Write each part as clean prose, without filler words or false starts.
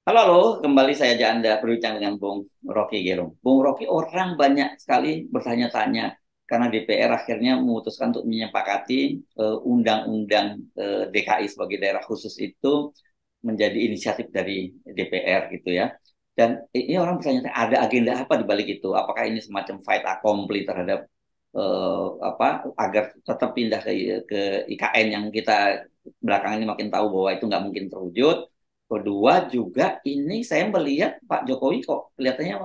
Halo, halo, kembali saya ajak Anda berbincang dengan Bung Rocky Gerung. Bung Rocky, orang banyak sekali bertanya-tanya karena DPR akhirnya memutuskan untuk menyepakati undang-undang DKI sebagai daerah khusus itu menjadi inisiatif dari DPR gitu ya. Dan ini orang bertanya, ada agenda apa di balik itu? Apakah ini semacam fight accompli terhadap apa agar tetap pindah ke IKN yang kita belakangan ini makin tahu bahwa itu nggak mungkin terwujud. Kedua juga ini saya melihat Pak Jokowi kok kelihatannya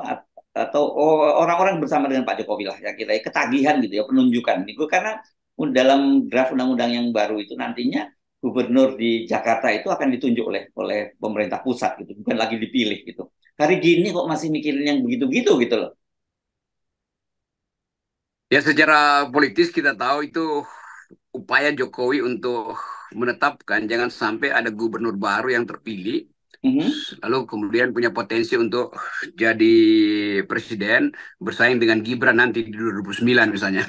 atau orang-orang bersama dengan Pak Jokowi lah ya kita ketagihan gitu ya penunjukan itu karena dalam draft undang-undang yang baru itu nantinya gubernur di Jakarta itu akan ditunjuk oleh pemerintah pusat gitu bukan lagi dipilih gitu. Hari gini kok masih mikirin yang begitu-gitu gitu loh. Ya, secara politis kita tahu itu upaya Jokowi untuk menetapkan jangan sampai ada gubernur baru yang terpilih, Mhm. lalu kemudian punya potensi untuk jadi presiden bersaing dengan Gibran nanti di 2009 misalnya.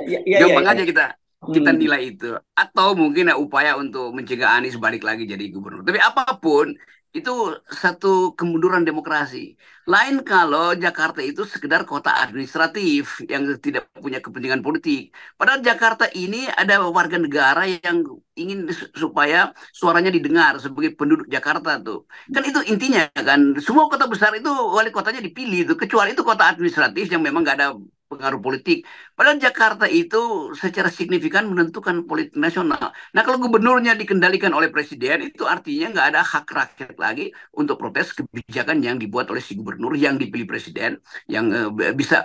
Iya iya iya. Gampang Iya. aja kita kita Hmm. nilai itu. Atau mungkin upaya untuk mencegah Anies balik lagi jadi gubernur. Tapi apapun itu satu kemunduran demokrasi. Lain kalau Jakarta itu sekedar kota administratif yang tidak punya kepentingan politik. Padahal Jakarta ini ada warga negara yang ingin supaya suaranya didengar sebagai penduduk Jakarta tuh. Kan itu intinya kan. Semua kota besar itu wali kotanya dipilih itu. Kecuali itu kota administratif yang memang nggak ada pengaruh politik. Padahal Jakarta itu secara signifikan menentukan politik nasional. Nah, kalau gubernurnya dikendalikan oleh presiden, itu artinya nggak ada hak rakyat lagi untuk protes kebijakan yang dibuat oleh si gubernur yang dipilih presiden, yang bisa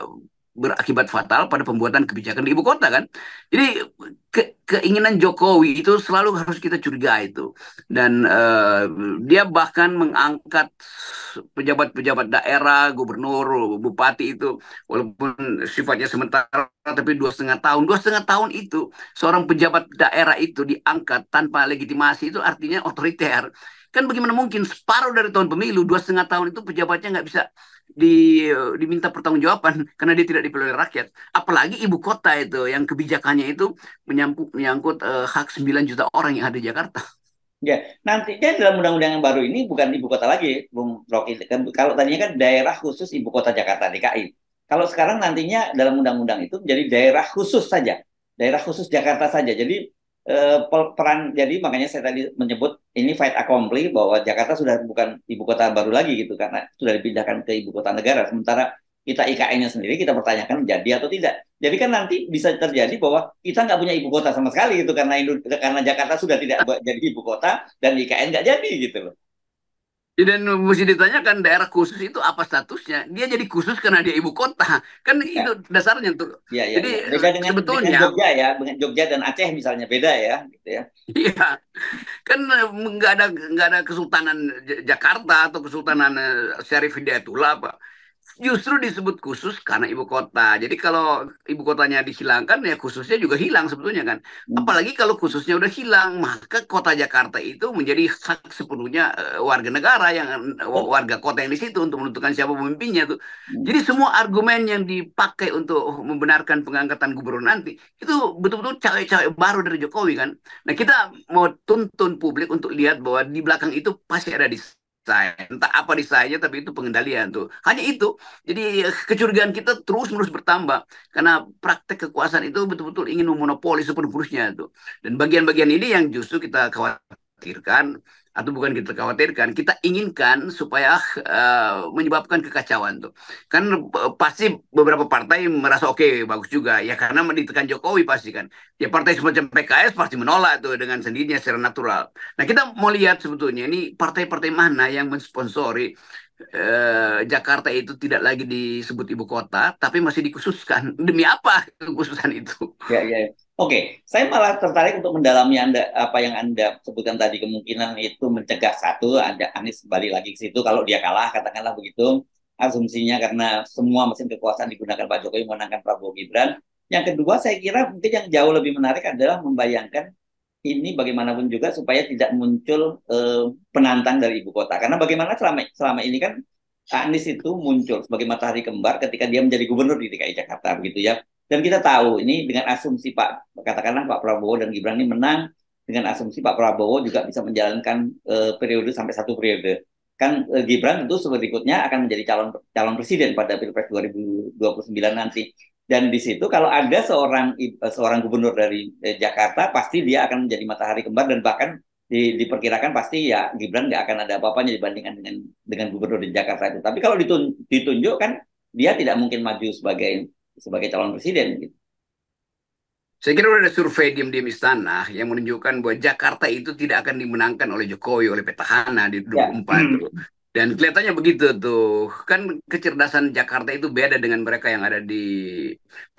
berakibat fatal pada pembuatan kebijakan di ibu kota kan. Jadi keinginan Jokowi itu selalu harus kita curiga itu. Dan dia bahkan mengangkat pejabat-pejabat daerah, gubernur, bupati itu, walaupun sifatnya sementara, tapi 2,5 tahun. 2,5 tahun itu seorang pejabat daerah itu diangkat tanpa legitimasi itu artinya otoriter. Kan bagaimana mungkin separuh dari tahun pemilu, 2,5 tahun itu pejabatnya nggak bisa diminta pertanggungjawaban karena dia tidak dipilih oleh rakyat. Apalagi ibu kota itu yang kebijakannya itu menyangkut hak 9 juta orang yang ada di Jakarta. Ya, nantinya dalam undang-undang yang baru ini bukan ibu kota lagi, Bung Rocky. Kalau tadinya kan daerah khusus ibu kota Jakarta DKI. Kalau sekarang nantinya dalam undang-undang itu menjadi daerah khusus saja, daerah khusus Jakarta saja. Jadi peran, jadi makanya saya tadi menyebut ini fight accompli bahwa Jakarta sudah bukan ibu kota baru lagi gitu karena sudah dipindahkan ke ibu kota negara. Sementara kita IKN-nya sendiri kita pertanyakan jadi atau tidak. Jadi kan nanti bisa terjadi bahwa kita nggak punya ibu kota sama sekali gitu karena Jakarta sudah tidak jadi ibu kota dan IKN nggak jadi gitu loh. Dan mesti ditanyakan daerah khusus itu apa statusnya? Dia jadi khusus karena dia ibu kota. Kan Ya, itu dasarnya tuh. ya, ya, Jadi ya. Beda dengan sebetulnya, Jogja ya, dengan Jogja dan Aceh misalnya beda ya, gitu ya. iya, kan nggak ada Kesultanan Jakarta atau Kesultanan Syarif Hidayatullah apa. Justru disebut khusus karena ibu kota. Jadi kalau ibu kotanya dihilangkan ya khususnya juga hilang sebetulnya kan. Hmm. Apalagi kalau khususnya udah hilang, maka kota Jakarta itu menjadi hak sepenuhnya warga negara yang Oh, warga kota yang di situ untuk menentukan siapa pemimpinnya tuh. hmm. Jadi semua argumen yang dipakai untuk membenarkan pengangkatan gubernur nanti itu betul-betul cawe-cawe baru dari Jokowi kan. Nah, kita mau tuntun publik untuk lihat bahwa di belakang itu pasti ada desain. Entah apa desainnya, tapi itu pengendalian tuh. Hanya itu. Jadi kecurigaan kita terus-menerus bertambah. Karena praktek kekuasaan itu betul-betul ingin memonopoli sepenuhnya tuh. Dan bagian-bagian ini yang justru kita khawatirkan, atau bukan kita khawatirkan, kita inginkan supaya menyebabkan kekacauan tuh. Kan pasti beberapa partai merasa oke, bagus juga. Ya karena ditekan Jokowi pasti kan. Ya partai semacam PKS pasti menolak tuh dengan sendirinya secara natural. Nah, kita mau lihat sebetulnya ini partai-partai mana yang mensponsori Jakarta itu tidak lagi disebut ibu kota, tapi masih dikhususkan. Demi apa kekhususan itu? Ya, ya, ya. Oke, saya malah tertarik untuk mendalami Anda apa yang Anda sebutkan tadi kemungkinan itu mencegah satu ada Anies kembali lagi ke situ kalau dia kalah katakanlah begitu asumsinya karena semua mesin kekuasaan digunakan Pak Jokowi memenangkan Prabowo Gibran. Yang kedua saya kira mungkin yang jauh lebih menarik adalah membayangkan ini bagaimanapun juga supaya tidak muncul penantang dari ibu kota. Karena bagaimana selama selama ini kan Anies itu muncul sebagai matahari kembar ketika dia menjadi gubernur di DKI Jakarta begitu ya. Dan kita tahu ini dengan asumsi Pak katakanlah Pak Prabowo dan Gibran ini menang dengan asumsi Pak Prabowo juga bisa menjalankan periode sampai satu periode. kan Gibran tentu berikutnya akan menjadi calon presiden pada Pilpres 2029 nanti. Dan di situ kalau ada seorang gubernur dari Jakarta, pasti dia akan menjadi matahari kembar, dan bahkan diperkirakan pasti ya Gibran nggak akan ada apa-apanya dibandingkan dengan gubernur di Jakarta itu. Tapi kalau ditunjuk kan dia tidak mungkin maju sebagai calon presiden gitu. Saya kira udah ada survei diam-diam istana yang menunjukkan bahwa Jakarta itu tidak akan dimenangkan oleh Jokowi, oleh petahana di Ya. 24 tuh. Dan kelihatannya begitu tuh. Kan kecerdasan Jakarta itu beda dengan mereka yang ada di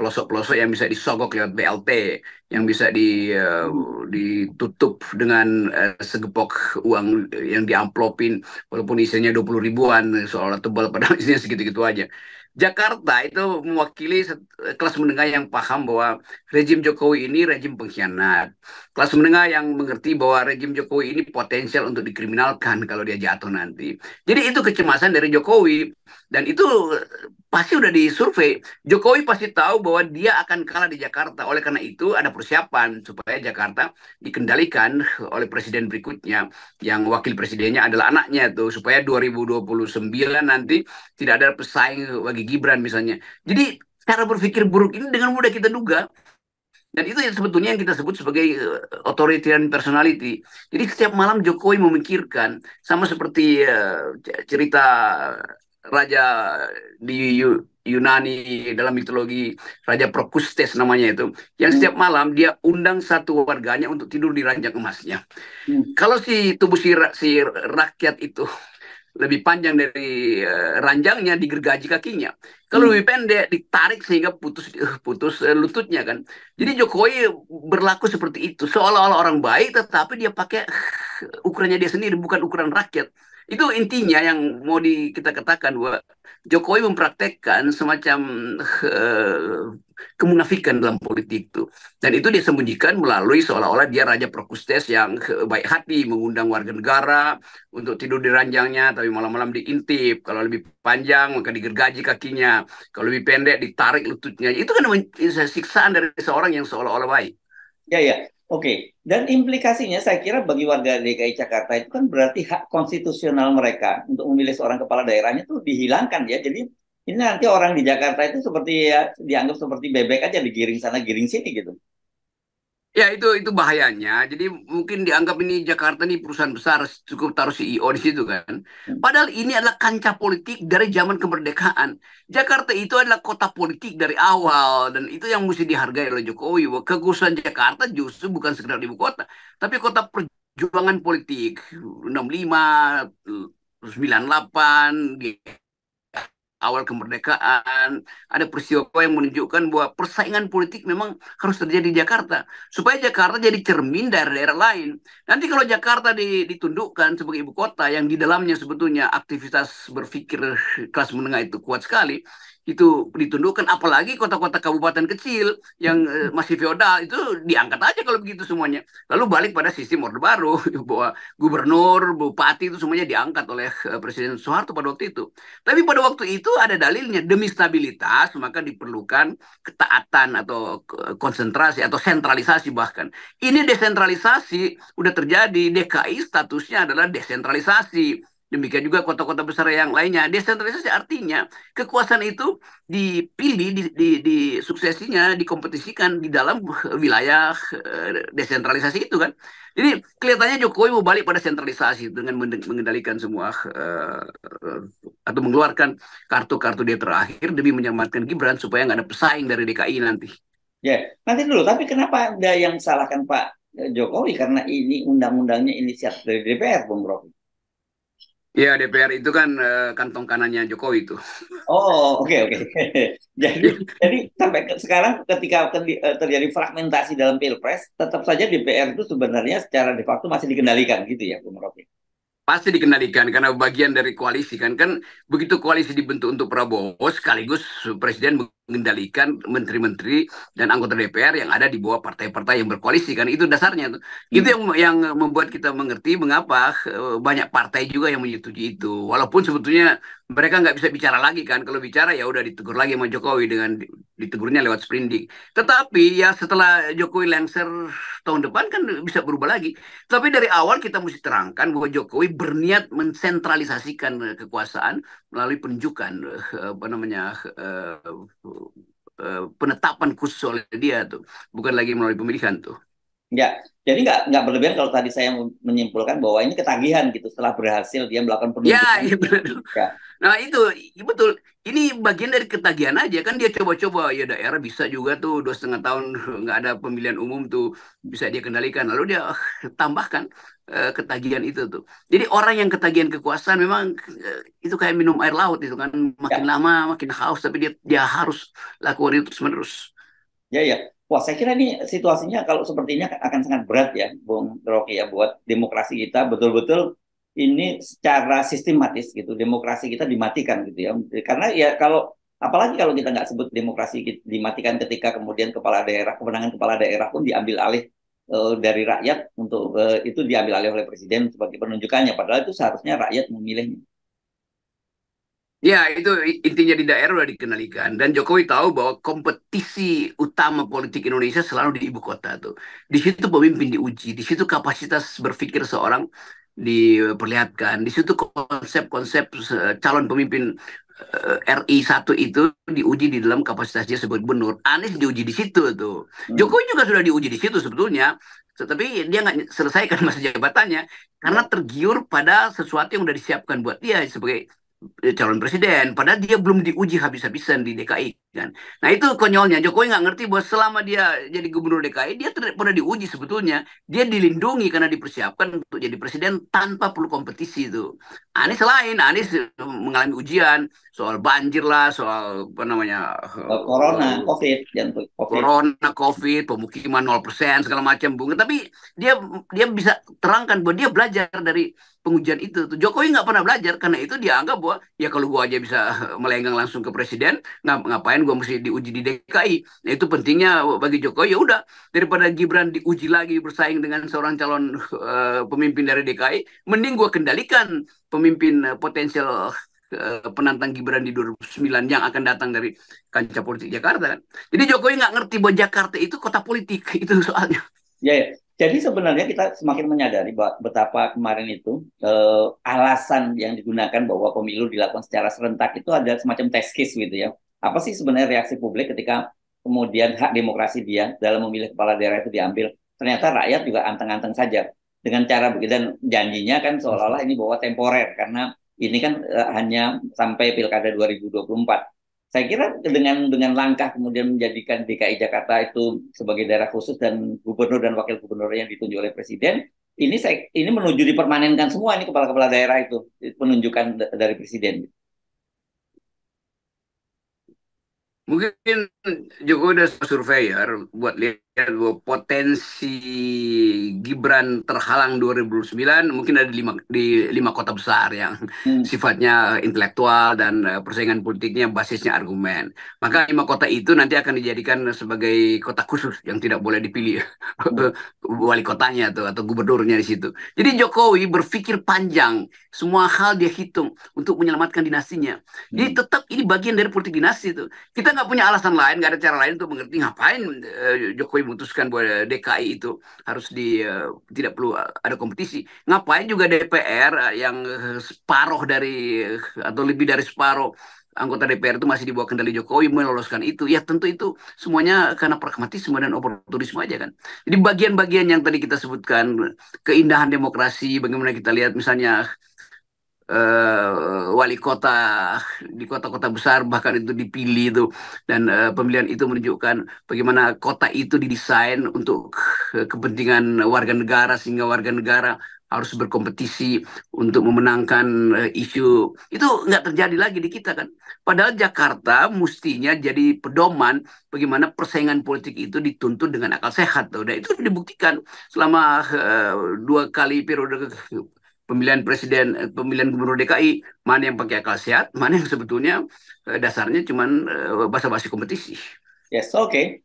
pelosok-pelosok yang bisa disogok lewat BLT, yang bisa ditutup dengan segepok uang yang diamplopin walaupun isinya 20 ribuan seolah tebal padahal isinya segitu-gitu aja. Jakarta itu mewakili kelas menengah yang paham bahwa rejim Jokowi ini rejim pengkhianat. Kelas menengah yang mengerti bahwa rejim Jokowi ini potensial untuk dikriminalkan kalau dia jatuh nanti. Jadi itu kecemasan dari Jokowi. Dan itu pasti udah disurvei. Jokowi pasti tahu bahwa dia akan kalah di Jakarta. Oleh karena itu ada persiapan supaya Jakarta dikendalikan oleh presiden berikutnya. Yang wakil presidennya adalah anaknya tuh. Supaya 2029 nanti tidak ada pesaing bagi Gibran misalnya. Jadi cara berpikir buruk ini dengan mudah kita duga. Dan itu yang sebetulnya yang kita sebut sebagai authoritarian personality. Jadi setiap malam Jokowi memikirkan, sama seperti cerita Raja di Yunani dalam mitologi Raja Procustes namanya itu, yang Hmm. setiap malam dia undang satu warganya untuk tidur di ranjang emasnya. Hmm. Kalau si tubuh si rakyat itu lebih panjang dari ranjangnya digergaji kakinya. Kalau Hmm. lebih pendek ditarik sehingga putus putus lututnya kan. Jadi Jokowi berlaku seperti itu, seolah-olah orang baik tetapi dia pakai ukurannya dia sendiri bukan ukuran rakyat. Itu intinya yang mau kita katakan bahwa Jokowi mempraktekkan semacam uh, kemunafikan dalam politik itu. Dan itu disembunyikan melalui seolah-olah dia Raja Procustes yang baik hati mengundang warga negara untuk tidur di ranjangnya, tapi malam-malam diintip. Kalau lebih panjang, maka digergaji kakinya. Kalau lebih pendek, ditarik lututnya. Itu kan siksaan dari seorang yang seolah-olah baik. Ya, ya. Oke. Dan implikasinya saya kira bagi warga DKI Jakarta itu kan berarti hak konstitusional mereka untuk memilih seorang kepala daerahnya itu dihilangkan ya. Jadi ini nanti orang di Jakarta itu seperti ya dianggap seperti bebek aja, digiring sana giring sini gitu. Ya itu bahayanya. Jadi mungkin dianggap ini Jakarta ini perusahaan besar, cukup taruh CEO di situ kan. Padahal ini adalah kancah politik dari zaman kemerdekaan. Jakarta itu adalah kota politik dari awal dan itu yang mesti dihargai oleh Jokowi. Kekhususan Jakarta justru bukan sekedar ibu kota, tapi kota perjuangan politik 65, 98, awal kemerdekaan, ada peristiwa yang menunjukkan bahwa persaingan politik memang harus terjadi di Jakarta. Supaya Jakarta jadi cermin daerah-daerah lain. Nanti kalau Jakarta ditundukkan sebagai ibu kota yang di dalamnya sebetulnya aktivitas berpikir kelas menengah itu kuat sekali, itu ditundukkan apalagi kota-kota kabupaten kecil yang masih feodal itu diangkat aja kalau begitu semuanya. Lalu balik pada sistem Orde Baru bahwa gubernur, bupati itu semuanya diangkat oleh Presiden Soeharto pada waktu itu. Tapi pada waktu itu ada dalilnya demi stabilitas maka diperlukan ketaatan atau konsentrasi atau sentralisasi bahkan. Ini desentralisasi udah terjadi, DKI statusnya adalah desentralisasi. Demikian juga kota-kota besar yang lainnya. Desentralisasi artinya kekuasaan itu dipilih, di suksesinya, dikompetisikan di dalam wilayah desentralisasi itu kan. Jadi kelihatannya Jokowi mau balik pada sentralisasi dengan mengendalikan semua atau mengeluarkan kartu-kartu dia terakhir demi menyelamatkan Gibran supaya nggak ada pesaing dari DKI nanti. Ya, nanti dulu. Tapi kenapa ada yang salahkan Pak Jokowi karena ini undang-undangnya inisiatif dari DPR, Bung Rocky? Ya DPR itu kan kantong kanannya Jokowi itu. Oh, oke, oke. Jadi sampai sekarang ketika terjadi fragmentasi dalam Pilpres, tetap saja DPR itu sebenarnya secara de facto masih dikendalikan gitu ya, Bung Rocky. Pasti dikendalikan karena bagian dari koalisi kan begitu koalisi dibentuk untuk Prabowo sekaligus presiden mengendalikan menteri-menteri dan anggota DPR yang ada di bawah partai-partai yang berkoalisi kan itu dasarnya tuh. Itu yang membuat kita mengerti mengapa banyak partai juga yang menyetujui itu. Walaupun sebetulnya mereka nggak bisa bicara lagi kan. Kalau bicara ya udah ditegur lagi sama Jokowi dengan ditegurnya lewat sprindik. Tetapi ya setelah Jokowi lengser tahun depan kan bisa berubah lagi. Tapi dari awal kita mesti terangkan bahwa Jokowi berniat mensentralisasikan kekuasaan melalui penunjukan apa namanya penetapan khusus oleh dia tuh, bukan lagi melalui pemilihan tuh. Ya, jadi nggak berlebihan kalau tadi saya menyimpulkan bahwa ini ketagihan gitu setelah berhasil dia melakukan Ya, penunjukan. iya benar. Ya, Nah itu betul. Ini bagian dari ketagihan aja kan dia coba-coba ya daerah bisa juga tuh 2,5 tahun nggak ada pemilihan umum tuh bisa dia kendalikan. Lalu dia tambahkan ketagihan itu tuh. Jadi orang yang ketagihan kekuasaan memang itu kayak minum air laut itu kan makin ya, lama makin haus tapi dia harus lakukan itu terus menerus. ya, ya. Wah, saya kira ini situasinya kalau sepertinya akan sangat berat ya, Bung Rocky ya, buat demokrasi kita betul-betul ini secara sistematis gitu, demokrasi kita dimatikan gitu ya. Karena ya kalau apalagi kalau kita nggak sebut demokrasi dimatikan ketika kemudian kepala daerah, kewenangan kepala daerah pun diambil alih dari rakyat untuk itu diambil alih oleh presiden sebagai penunjukannya. Padahal itu seharusnya rakyat memilihnya. Ya, itu intinya di daerah udah dikendalikan. Dan Jokowi tahu bahwa kompetisi utama politik Indonesia selalu di ibu kota tuh. Di situ pemimpin diuji, di situ kapasitas berpikir seorang diperlihatkan, di situ konsep-konsep calon pemimpin RI 1 itu diuji di dalam kapasitas dia sebagai gubernur. Anies diuji di situ tuh. Hmm. Jokowi juga sudah diuji di situ sebetulnya. Tetapi dia nggak selesaikan masa jabatannya karena Ya. tergiur pada sesuatu yang udah disiapkan buat dia sebagai calon presiden, padahal dia belum diuji habis-habisan di DKI kan. Nah itu konyolnya Jokowi nggak ngerti bahwa selama dia jadi gubernur DKI dia tidak pernah diuji sebetulnya. Dia dilindungi karena dipersiapkan untuk jadi presiden tanpa perlu kompetisi itu. Anies lain, Anies mengalami ujian soal banjir lah, soal apa namanya Corona, COVID, jangan COVID. corona, covid, pemukiman 0% segala macam bunga. Tapi dia dia bisa terangkan bahwa dia belajar dari pengujian itu. Jokowi nggak pernah belajar karena itu dia anggap bahwa ya kalau gua aja bisa melenggang langsung ke presiden, ngapain gua mesti diuji di DKI. Nah, itu pentingnya bagi Jokowi ya udah daripada Gibran diuji lagi bersaing dengan seorang calon pemimpin dari DKI, mending gua kendalikan pemimpin potensial penantang Gibran di 2009 yang akan datang dari kancah politik Jakarta kan. Jadi Jokowi nggak ngerti bahwa Jakarta itu kota politik itu soalnya. Ya, ya. Jadi sebenarnya kita semakin menyadari betapa kemarin itu alasan yang digunakan bahwa pemilu dilakukan secara serentak itu ada semacam test case gitu ya. Apa sih sebenarnya reaksi publik ketika kemudian hak demokrasi dia dalam memilih kepala daerah itu diambil? Ternyata rakyat juga anteng-anteng saja dengan cara begitu dan janjinya kan seolah-olah ini bahwa temporer karena ini kan hanya sampai Pilkada 2024. Saya kira dengan langkah kemudian menjadikan DKI Jakarta itu sebagai daerah khusus dan gubernur dan wakil gubernur yang ditunjuk oleh presiden, ini menuju dipermanenkan semua ini kepala-kepala daerah itu penunjukan dari presiden. Mungkin Jokowi udah surveyor buat lihat bahwa potensi Gibran terhalang 2009 mungkin ada di lima kota besar yang Hmm. sifatnya intelektual dan persaingan politiknya basisnya argumen. Maka 5 kota itu nanti akan dijadikan sebagai kota khusus yang tidak boleh dipilih wali kotanya atau gubernurnya di situ. Jadi Jokowi berpikir panjang, semua hal dia hitung untuk menyelamatkan dinastinya. Jadi Hmm. tetap ini bagian dari politik dinasti itu. Kita nggak punya alasan lain, nggak ada cara lain untuk mengerti ngapain Jokowi memutuskan bahwa DKI itu harus tidak perlu ada kompetisi. Ngapain juga DPR yang separuh dari atau lebih dari separuh anggota DPR itu masih di bawah kendali Jokowi meloloskan itu. Ya tentu itu semuanya karena pragmatisme dan oportunisme aja kan. Jadi bagian-bagian yang tadi kita sebutkan, keindahan demokrasi, bagaimana kita lihat misalnya wali kota di kota-kota besar bahkan itu dipilih itu dan pemilihan itu menunjukkan bagaimana kota itu didesain untuk kepentingan warga negara sehingga warga negara harus berkompetisi untuk memenangkan isu itu nggak terjadi lagi di kita kan padahal Jakarta mestinya jadi pedoman bagaimana persaingan politik itu dituntun dengan akal sehat tuh dan itu dibuktikan selama 2 kali periode pemilihan presiden, pemilihan gubernur DKI, mana yang pakai akal sehat, mana yang sebetulnya dasarnya cuman basa-basi kompetisi. Yes, oke.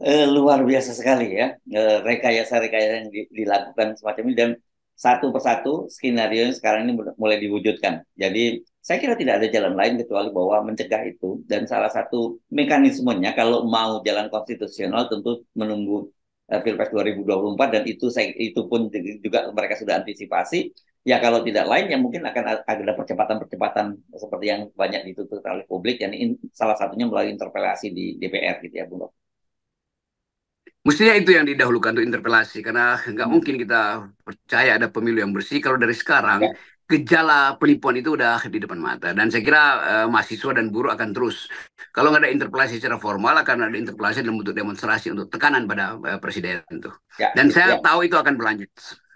Luar biasa sekali ya, rekayasa-rekayasa yang dilakukan semacam ini, dan satu persatu skenario yang sekarang ini mulai diwujudkan. Jadi saya kira tidak ada jalan lain kecuali bahwa mencegah itu, dan salah satu mekanismenya kalau mau jalan konstitusional tentu menunggu Pilpres 2024, dan itu pun juga mereka sudah antisipasi. Ya kalau tidak lain ya mungkin akan ada percepatan-percepatan seperti yang banyak dituntut oleh publik, dan ini salah satunya melalui interpelasi di DPR gitu ya, Bung. Mestinya itu yang didahulukan untuk interpelasi, karena nggak Hmm. mungkin kita percaya ada pemilu yang bersih kalau dari sekarang Ya. gejala penipuan itu udah di depan mata. Dan saya kira mahasiswa dan buruh akan terus, kalau nggak ada interpelasi secara formal, akan ada interpelasi dalam bentuk demonstrasi untuk tekanan pada presiden itu. Ya, Dan gitu saya ya. tahu itu akan berlanjut.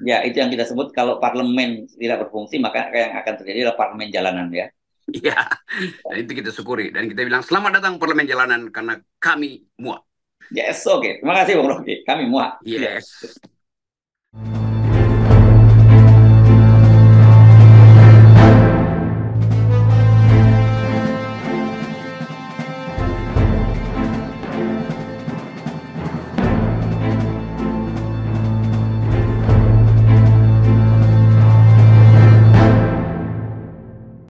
Ya, itu yang kita sebut kalau parlemen tidak berfungsi, maka yang akan terjadi adalah parlemen jalanan ya. Iya, dan itu kita syukuri. Dan kita bilang selamat datang parlemen jalanan karena kami muak. Yes, oke. Terima kasih Bung Rocky. Kami muak. Yes. Yes.